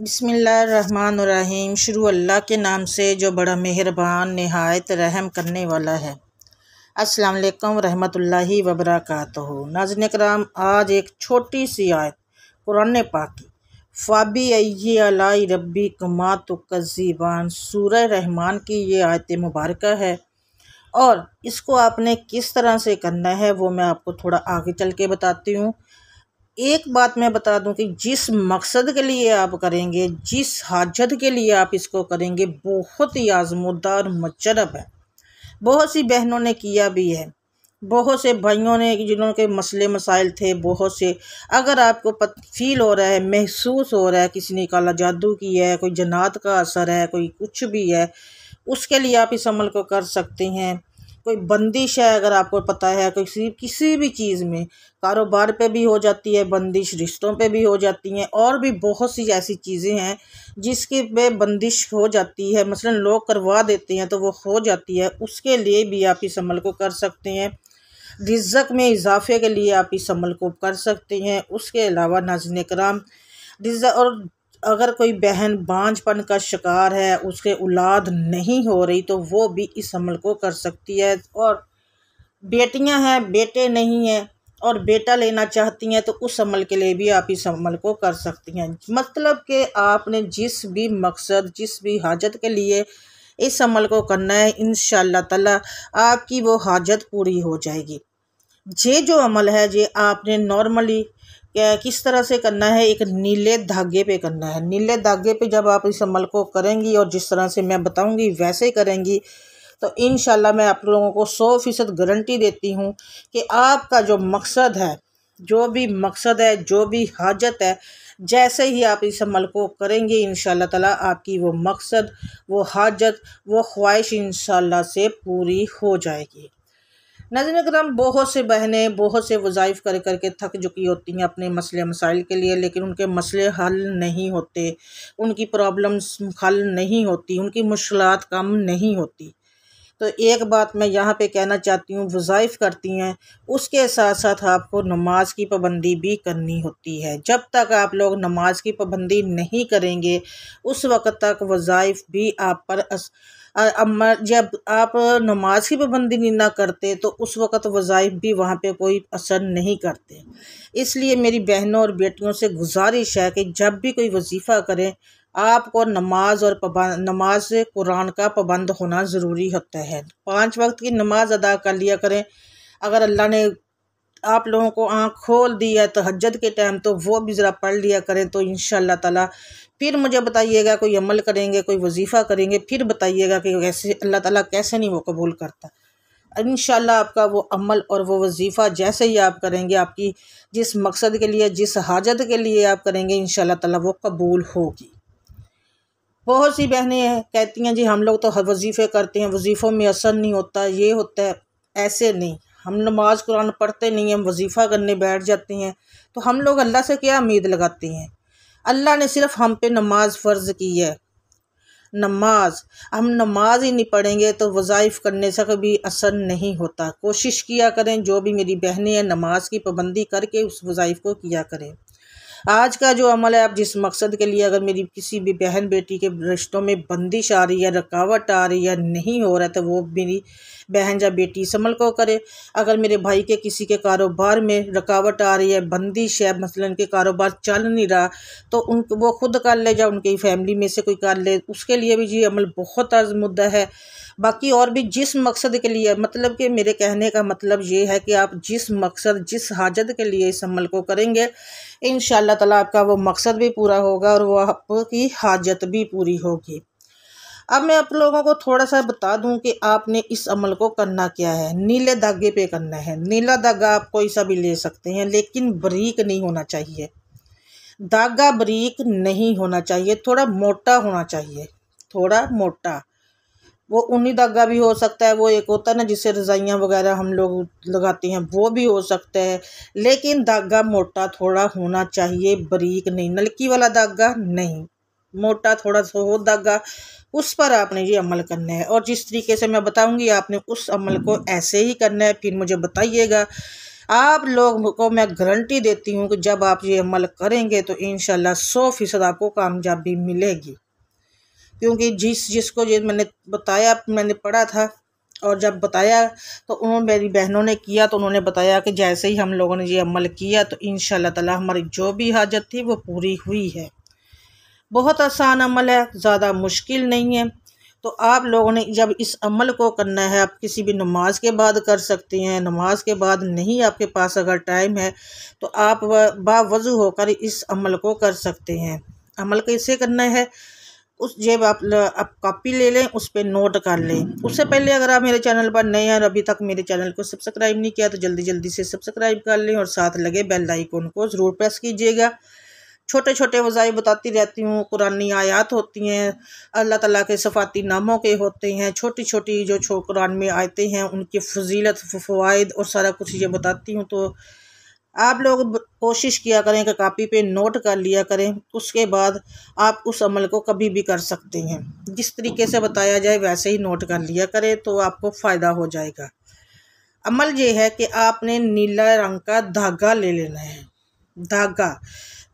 बिस्मिल्लाहिर्रहमानिर्रहीम। शुरू अल्लाह के नाम से जो बड़ा मेहरबान नहायत रहम करने वाला है। अस्सलाम वालेकुम रहमतुल्लाहि व बरकातहू। नाज़रीन कराम, आज एक छोटी सी आयत कुरान पाक की फ़ाबी अय्यि अलाई रब्बी कुमा तुकज़्ज़िबान सूरह रहमान की ये आयत मुबारक है और इसको आपने किस तरह से करना है वो मैं आपको थोड़ा आगे चल के बताती हूँ। एक बात मैं बता दूं कि जिस मकसद के लिए आप करेंगे, जिस हाजत के लिए आप इसको करेंगे, बहुत ही आज़मूदा और मुजरब है। बहुत सी बहनों ने किया भी है, बहुत से भाइयों ने जिन्होंने के मसले मसाइल थे, बहुत से। अगर आपको फील हो रहा है, महसूस हो रहा है किसी ने काला जादू किया है, कोई जन्नात का असर है, कोई कुछ भी है, उसके लिए आप इस अमल को कर सकते हैं। कोई बंदिश है, अगर आपको पता है, किसी भी चीज़ में, कारोबार पे भी हो जाती है बंदिश, रिश्तों पे भी हो जाती हैं, और भी बहुत सी ऐसी चीज़ें हैं जिसके पे बंदिश हो जाती है। मसलन लोग करवा देते हैं तो वो हो जाती है, उसके लिए भी आप इस अमल को कर सकते हैं। रिज़्क़ में इजाफे के लिए आप इस अमल को कर सकते हैं। उसके अलावा नाज़रीन कराम, रिज़्क़ और अगर कोई बहन बांझपन का शिकार है, उसके औलाद नहीं हो रही, तो वो भी इस अमल को कर सकती है। और बेटियां हैं, बेटे नहीं हैं और बेटा लेना चाहती हैं, तो उस अमल के लिए भी आप इस अमल को कर सकती हैं। मतलब कि आपने जिस भी मकसद, जिस भी हाजत के लिए इस अमल को करना है, इंशाअल्लाह ताला आपकी वो हाजत पूरी हो जाएगी। ये जो अमल है, ये आपने नॉर्मली किस तरह से करना है, एक नीले धागे पे करना है। नीले धागे पे जब आप इस अमल को करेंगी और जिस तरह से मैं बताऊंगी वैसे करेंगी, तो इंशाल्लाह मैं आप लोगों को 100% गारंटी देती हूँ कि आपका जो मकसद है, जो भी मकसद है, जो भी हाजत है, जैसे ही आप इस अमल को करेंगे, इंशाल्लाह ताला आपकी वो मकसद, वो हाजत, वो ख्वाहिश इंशाल्लाह से पूरी हो जाएगी। नाज़रीन अकराम, बहुत से बहनें बहुत से वज़ाइफ कर कर के थक चुकी होती हैं अपने मसले मसाइल के लिए, लेकिन उनके मसले हल नहीं होते, उनकी प्रॉब्लम्स हल नहीं होती, उनकी मुश्किलात कम नहीं होती। तो एक बात मैं यहाँ पे कहना चाहती हूँ, वज़ाइफ करती हैं, उसके साथ साथ आपको नमाज की पाबंदी भी करनी होती है। जब तक आप लोग नमाज की पाबंदी नहीं करेंगे, उस वक़्त तक वज़ाइफ भी आप पर जब आप नमाज की पाबंदी नहीं ना करते, तो उस वक़्त वज़ाइफ भी वहाँ पे कोई असर नहीं करते। इसलिए मेरी बहनों और बेटियों से गुजारिश है कि जब भी कोई वजीफ़ा करें, आपको नमाज और नमाज से कुरान का पाबंद होना ज़रूरी होता है। 5 वक्त की नमाज अदा कर लिया करें। अगर अल्लाह ने आप लोगों को आँख खोल दी है तहज्जुद के टाइम, तो वो भी ज़रा पढ़ लिया करें। तो इंशाअल्लाह ताला फिर मुझे बताइएगा, कोई अमल करेंगे, कोई वजीफ़ा करेंगे, फिर बताइएगा कि कैसे अल्लाह ताला कैसे नहीं वो कबूल करता। इंशाअल्लाह आपका वो अमल और वो वजीफ़ा जैसे ही आप करेंगे, आपकी जिस मकसद के लिए, जिस हाजत के लिए आप करेंगे, इंशाअल्लाह ताला वो कबूल होगी। बहुत सी बहनें कहती हैं जी हम लोग तो हर वजीफ़े करते हैं, वजीफ़ों में असर नहीं होता, ये होता है। ऐसे नहीं, हम नमाज कुरान पढ़ते नहीं हैं, हम वजीफ़ा करने बैठ जाते हैं, तो हम लोग अल्लाह से क्या उम्मीद लगाते हैं? अल्लाह ने सिर्फ हम पे नमाज फ़र्ज़ की है। हम नमाज ही नहीं पढ़ेंगे तो वज़ाइफ करने से कभी असर नहीं होता। कोशिश किया करें, जो भी मेरी बहनें हैं, नमाज की पाबंदी करके उस वज़ाइफ को किया करें। आज का जो अमल है, आप जिस मकसद के लिए, अगर मेरी किसी भी बहन बेटी के रिश्तों में बंदिश आ रही है, रुकावट आ रही है, नहीं हो रहा है, तो वो मेरी बहन या बेटी इस अमल को करे। अगर मेरे भाई के किसी के कारोबार में रुकावट आ रही है, बंदिश है, मसलन के कारोबार चल नहीं रहा, तो वो खुद कर ले या उनकी फैमिली में से कोई कर ले, उसके लिए भी ये अमल बहुत आज़मुदा है। बाकी और भी जिस मकसद के लिए, मतलब कि मेरे कहने का मतलब ये है कि आप जिस मकसद, जिस हाजत के लिए इस अमल को करेंगे, इंशाअल्लाह ताला आपका वो मकसद भी पूरा होगा और वो आपकी हाजत भी पूरी होगी। अब मैं आप लोगों को थोड़ा सा बता दूं कि आपने इस अमल को करना क्या है। नीले धागे पे करना है। नीला धागा आप कोई सा भी ले सकते हैं, लेकिन बारीक नहीं होना चाहिए। धागा बारीक नहीं होना चाहिए, थोड़ा मोटा होना चाहिए, थोड़ा मोटा। वो ऊनी धागा भी हो सकता है, वो एक होता है ना जिससे रज़ाइयाँ वगैरह हम लोग लगाते हैं, वो भी हो सकता है, लेकिन धागा मोटा थोड़ा होना चाहिए, बारीक नहीं। नलकी वाला धागा नहीं, मोटा थोड़ा सा हो धागा, उस पर आपने ये अमल करना है। और जिस तरीके से मैं बताऊंगी, आपने उस अमल को ऐसे ही करना है। फिर मुझे बताइएगा आप लोगों को मैं गारंटी देती हूँ कि जब आप ये अमल करेंगे तो इंशाल्लाह 100% आपको कामयाबी मिलेगी। क्योंकि जिसको ये मैंने बताया, मैंने पढ़ा था और जब बताया तो उन्होंने, मेरी बहनों ने किया तो उन्होंने बताया कि जैसे ही हम लोगों ने ये अमल किया तो इंशाल्लाह ताला हमारी जो भी हाजत थी वो पूरी हुई है। बहुत आसान अमल है, ज़्यादा मुश्किल नहीं है। तो आप लोगों ने जब इस अमल को करना है, आप किसी भी नमाज के बाद कर सकते हैं, नमाज के बाद नहीं आपके पास अगर टाइम है तो आप बावज़ू होकर इस अमल को कर सकते हैं। अमल कैसे करना है, उस जब आप कॉपी ले लें, उस पर नोट कर लें। उससे पहले अगर आप मेरे चैनल पर नए हैं और अभी तक मेरे चैनल को सब्सक्राइब नहीं किया तो जल्दी जल्दी से सब्सक्राइब कर लें और साथ लगे बेल आइकन को ज़रूर प्रेस कीजिएगा। छोटे छोटे वज़ाइफ बताती रहती हूँ, कुरानी आयत होती हैं, अल्लाह ताला के सफ़ाती नामों के होते हैं, छोटी छोटी जो कुरान में आयतें हैं उनकी फजीलत, फ़वाइद और सारा कुछ ये बताती हूँ। तो आप लोग कोशिश किया करें कि कॉपी पे नोट कर लिया करें। उसके बाद आप उस अमल को कभी भी कर सकते हैं। जिस तरीके से बताया जाए वैसे ही नोट कर लिया करें तो आपको फ़ायदा हो जाएगा। अमल ये है कि आपने नीला रंग का धागा ले लेना है। धागा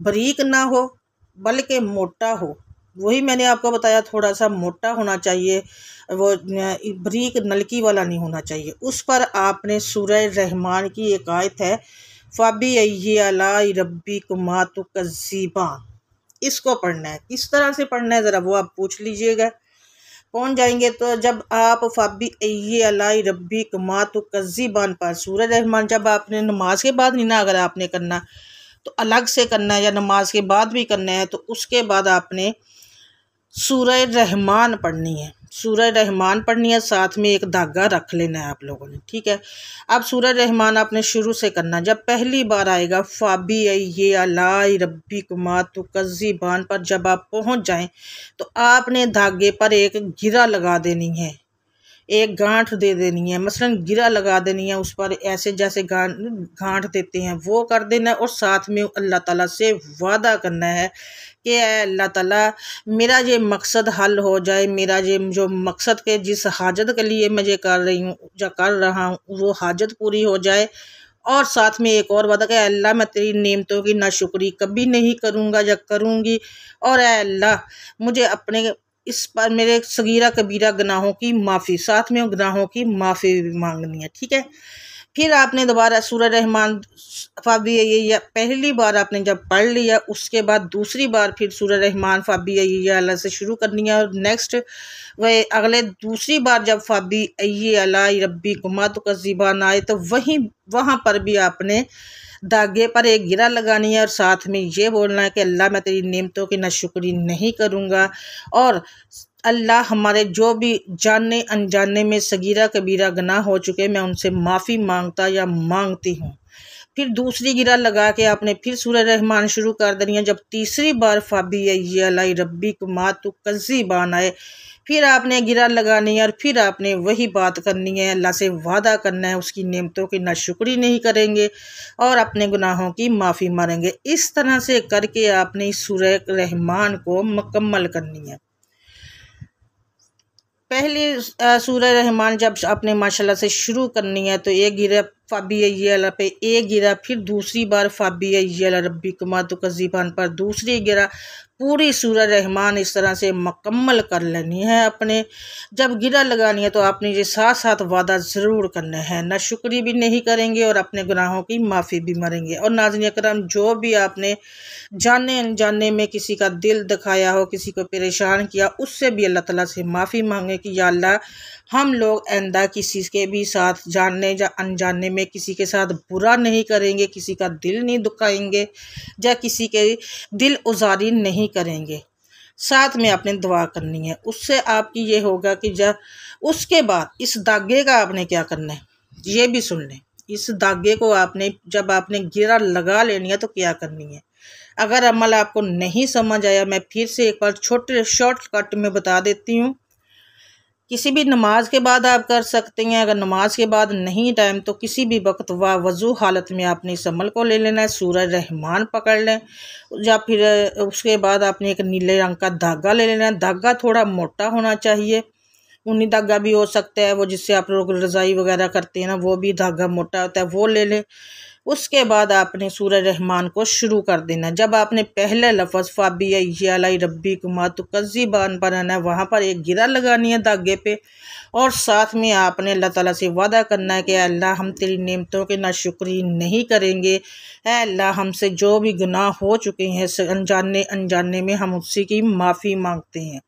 बारीक ना हो बल्कि मोटा हो, वही मैंने आपको बताया, थोड़ा सा मोटा होना चाहिए, वो बारीक नलकी वाला नहीं होना चाहिए। उस पर आपने सूरह रहमान की एक आयत है, फ़बी अला रब्बी कुमा तुकज़्ज़िबान, इसको पढ़ना है। किस तरह से पढ़ना है ज़रा वो आप पूछ लीजिएगा। पहुँच जाएंगे तो जब आप फ़बी अला रब्बी कुमा तुकज़्ज़िबान पर सूरह रहमान, जब आपने नमाज के बाद नहीं ना अगर आपने करना तो अलग से करना है, या नमाज के बाद भी करना है तो उसके बाद आपने सूरह रहमान पढ़नी है। सूरह रहमान पढ़नी है, साथ में एक धागा रख लेना है आप लोगों ने, ठीक है। अब सूरह रहमान आपने शुरू से करना। जब पहली बार आएगा फ़बी अला रब्बी कुमा तुकज़्ज़िबान पर जब आप पहुंच जाएं तो आपने धागे पर एक गिरा लगा देनी है, एक गांठ दे देनी है, मसलन गिरा लगा देनी है उस पर, ऐसे जैसे गांठ देते हैं वो कर देना है। और साथ में अल्लाह ताला से वादा करना है कि अल्लाह ताला मेरा ये मकसद हल हो जाए, मेरा ये जो मकसद के जिस हाजत के लिए मैं ये कर रही हूँ या कर रहा हूँ वो हाजत पूरी हो जाए। और साथ में एक और वादा कि अल्लाह मैं तेरी नेमतों की नाशुक्री कभी नहीं करूँगा या करूँगी, और अल्लाह मुझे अपने इस पर मेरे सगीरा कबीरा गुनाहों की माफ़ी, साथ में गुनाहों की माफ़ी भी मांगनी है, ठीक है। फिर आपने दोबारा सूरह रहमान फ़बी ये पहली बार आपने जब पढ़ लिया उसके बाद दूसरी बार फिर सूरह रहमान फ़बी अला से शुरू करनी है। और नेक्स्ट वह अगले दूसरी बार जब फ़बी अला रब्बी कुमा तुकज़्ज़िबान आए तो वहाँ पर भी आपने धागे पर एक गिरा लगानी है और साथ में ये बोलना है कि अल्लाह मैं तेरी नेमतों की नाशुक्री नहीं करूँगा, और अल्लाह हमारे जो भी जानने अनजाने में सगीरा कबीरा गुनाह हो चुके मैं उनसे माफ़ी मांगता या मांगती हूँ। फिर दूसरी गिरा लगा के आपने फिर सूरह रहमान शुरू कर देनी है। जब तीसरी बार फ़बी अला रब्बी कुमा तुकज़्ज़िबान आए फिर आपने गिरा लगानी है और फिर आपने वही बात करनी है, अल्लाह से वादा करना है उसकी नेमतों की नाशुक्री नहीं करेंगे और अपने गुनाहों की माफ़ी मांगेंगे। इस तरह से करके आपने इस सूरह रहमान को मुकम्मल करनी है। पहली सूरह रहमान जब आपने माशाल्लाह से शुरू करनी है तो एक गिरा फ़बी अला पे एक गिरा, फिर दूसरी बार फ़बी अला रब्बी कुमा तुकज़्ज़िबान पर दूसरी गिरा, पूरी सूरह रहमान इस तरह से मुकम्मल कर लेनी है अपने। जब गिरा लगानी है तो आपने ये साथ साथ वादा ज़रूर करना है, नाशुक्री भी नहीं करेंगे और अपने गुनाहों की माफ़ी भी मारेंगे। और नाज़रीन अकरम, जो भी आपने जाने अनजाने में किसी का दिल दुखाया हो, किसी को परेशान किया, उससे भी अल्लाह ताला से माफ़ी मांगे कि या अल्लाह हम लोग आइंदा किसी के भी साथ जानने या अनजाने में किसी के साथ बुरा नहीं करेंगे, किसी का दिल नहीं दुखाएंगे या किसी के दिल उजारी नहीं करेंगे। साथ में आपने दुआ करनी है। उससे आपकी ये होगा कि जब उसके बाद इस धागे का आपने क्या करना है ये भी सुन लें। इस धागे को आपने जब आपने गिरा लगा लेनी है तो क्या करनी है। अगर अमल आपको नहीं समझ आया मैं फिर से एक बार छोटे शॉर्टकट में बता देती हूँ। किसी भी नमाज के बाद आप कर सकते हैं, अगर नमाज के बाद नहीं टाइम तो किसी भी वक्त वज़ू हालत में आपने इस अमल को ले लेना है। सूरह रहमान पकड़ लें या फिर उसके बाद आपने एक नीले रंग का धागा ले लेना है। धागा थोड़ा मोटा होना चाहिए ऊनी धागा भी हो सकता है, वो जिससे आप लोग रज़ाई वगैरह करते हैं ना, वो भी धागा मोटा होता है, वो ले लें। उसके बाद आपने सूरह रहमान को शुरू कर देना। जब आपने पहले लफ्ज़ फ़ाबिय्यालाई रब्बिकुमा तुकज़्ज़िबान पढ़ना है, वहाँ पर एक गिरा लगानी है धागे पे, और साथ में आपने अल्लाह ताला से वादा करना है कि अल्लाह हम तेरी नेमतों के नाशुक्री नहीं करेंगे। है अल्लाह, हमसे जो भी गुनाह हो चुके हैं अनजाने अनजाने में, हम उससे की माफ़ी मांगते हैं।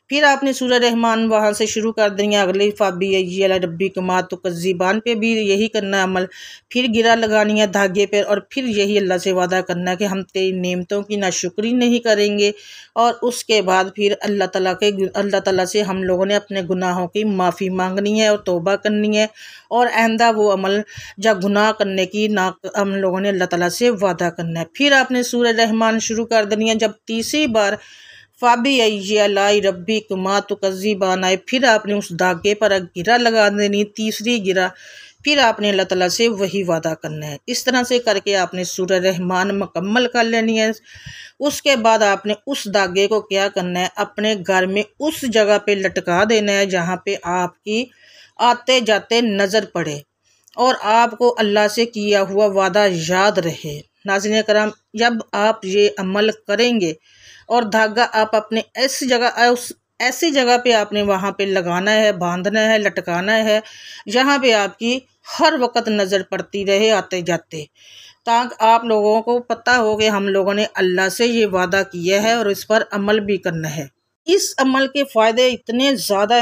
फिर आपने सूरह रहमान वहाँ से शुरू कर देंगे। अगले फ़ाबिय्यालाई रब्बिकुमा तुकज़्ज़िबान पे भी यही करना है अमल। फिर गिरा लगानी है धागे पर, और फिर यही अल्लाह से वादा करना है कि हम तेरी नेमतों की नाशुक्री नहीं करेंगे। और उसके बाद फिर अल्लाह ताला से हम लोगों ने अपने गुनाहों की माफ़ी मांगनी है और तौबा करनी है, और आइंदा वो अमल या गुनाह करने की ना हम लोगों ने अल्लाह ताला से वादा करना है। फिर आपने सूरह रहमान शुरू कर देनी है। जब तीसरी बार फ़ाबिय्यालाई रब्बिकुमा तुकज़्ज़िबान आए, फिर आपने उस धागे पर गिरा लगा देनी, तीसरी गिरा। फिर आपने अल्लाह ताला से वही वादा करना है। इस तरह से करके आपने सूरह रहमान मुकम्मल कर लेनी है। उसके बाद आपने उस धागे को क्या करना है, अपने घर में उस जगह पे लटका देना है जहाँ पे आपकी आते जाते नज़र पड़े और आपको अल्लाह से किया हुआ वादा याद रहे। नाज़रीन करम, जब आप ये अमल करेंगे और धागा आप अपने ऐसी जगह पे आपने वहाँ पे लगाना है, बांधना है, लटकाना है, जहाँ पे आपकी हर वक्त नज़र पड़ती रहे आते जाते, ताकि आप लोगों को पता हो कि हम लोगों ने अल्लाह से ये वादा किया है और इस पर अमल भी करना है। इस अमल के फ़ायदे इतने ज़्यादा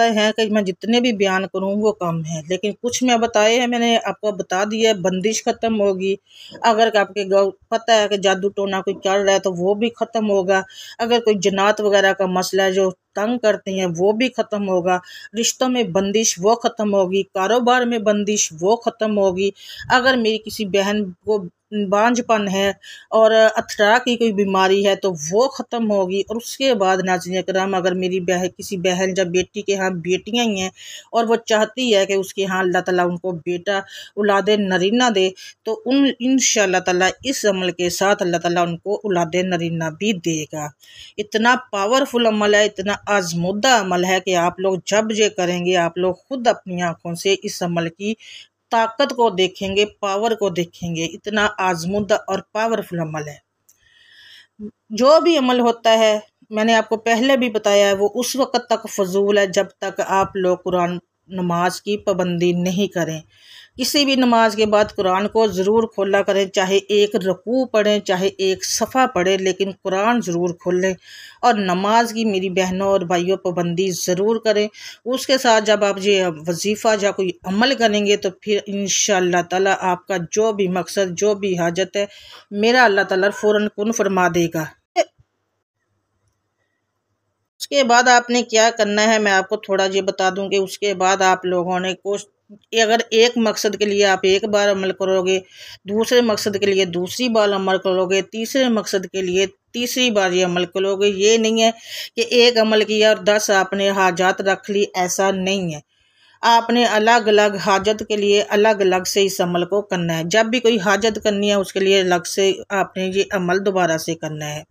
हैं कि मैं जितने भी बयान करूँ वो कम है, लेकिन कुछ मैं बताए हैं, मैंने आपको बता दिया है। बंदिश ख़त्म होगी। अगर आपके पता है कि जादू टोना कोई कर रहा है तो वो भी ख़त्म होगा। अगर कोई जन्नात वगैरह का मसला है जो तंग करते हैं वो भी ख़त्म होगा। रिश्तों में बंदिश वो ख़त्म होगी। कारोबार में बंदिश वो ख़त्म होगी। अगर मेरी किसी बहन को बांझपन है और अथरा की कोई बीमारी है तो वो ख़त्म होगी। और उसके बाद नाज़रीन करम, अगर मेरी किसी बहन या बेटी के यहाँ बेटियाँ ही हैं और वो चाहती है कि उसके यहाँ अल्लाह ताला उनको बेटा औलादे नरीना दे, तो इंशाअल्लाह ताला इस अमल के साथ अल्लाह ताला उनको औलादे नरीना भी देगा। इतना पावरफुल अमल है, इतना आजमुदा अमल है कि आप लोग जब ये करेंगे आप लोग खुद अपनी आँखों से इस अमल की ताकत को देखेंगे, पावर को देखेंगे। इतना आजमुदा और पावरफुल अमल है। जो भी अमल होता है, मैंने आपको पहले भी बताया है, वो उस वक़्त तक फजूल है जब तक आप लोग कुरान नमाज की पाबंदी नहीं करें। किसी भी नमाज के बाद कुरान को ज़रूर खोला करें, चाहे एक रुकू पढ़ें, चाहे एक सफ़ा पढ़ें, लेकिन कुरान ज़रूर खोलें। और नमाज की मेरी बहनों और भाइयों पाबंदी ज़रूर करें। उसके साथ जब आप ये वजीफ़ा या कोई अमल करेंगे तो फिर इंशाअल्लाह ताला आपका जो भी मकसद, जो भी हाजत है, मेरा अल्लाह ताला फ़ौरन कुन फरमा देगा। उसके बाद आपने क्या करना है, मैं आपको थोड़ा ये बता दूं कि उसके बाद आप लोगों ने अगर एक मकसद के लिए आप एक बार अमल करोगे, दूसरे मकसद के लिए दूसरी बार अमल करोगे, तीसरे मकसद के लिए तीसरी बार ये अमल करोगे। ये नहीं है कि एक अमल किया और 10 आपने हाजात रख ली, ऐसा नहीं है। आपने अलग अलग हाजत के लिए अलग अलग से इस अमल को करना है। जब भी कोई हाजत करनी है उसके लिए अलग से आपने ये अमल दोबारा से करना है।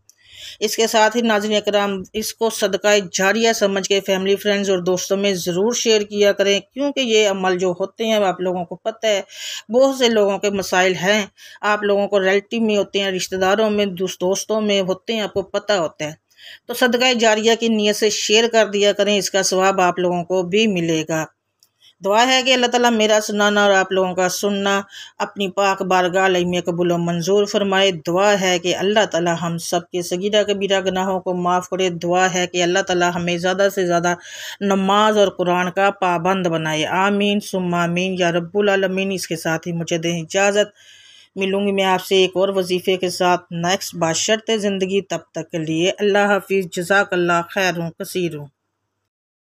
इसके साथ ही नाज़रीन इकराम, इसको सदका जारिया समझ के फैमिली, फ्रेंड्स और दोस्तों में ज़रूर शेयर किया करें, क्योंकि ये अमल जो होते हैं आप लोगों को पता है, बहुत से लोगों के मसाइल हैं। आप लोगों को रिलेटिव में होते हैं, रिश्तेदारों में, दोस्तों में होते हैं, आपको पता होता है। तो सदका जारिया की नीयत से शेयर कर दिया करें, इसका सवाब आप लोगों को भी मिलेगा। दुआ है कि अल्लाह ताला मेरा सुनाना और आप लोगों का सुनना अपनी पाक बारगाह में कबूल व मंजूर फरमाए। दुआ है कि अल्लाह ताला हम सब के सगीरा कबीरा गुनाहों को माफ़ करे। दुआ है कि अल्लाह ताला हमें ज़्यादा से ज़्यादा नमाज और कुरान का पाबंद बनाए। आमीन सुम्मा आमीन या रब्बुल आलमीन। इसके साथ ही मुझे दें इजाज़त। मिलूँगी मैं आपसे एक और वजीफ़े के साथ नेक्स्ट बाशर्ते ज़िंदगी। तब तक के लिए अल्लाह हाफिज़। जज़ाकल्लाह खैरुन कसीरुन।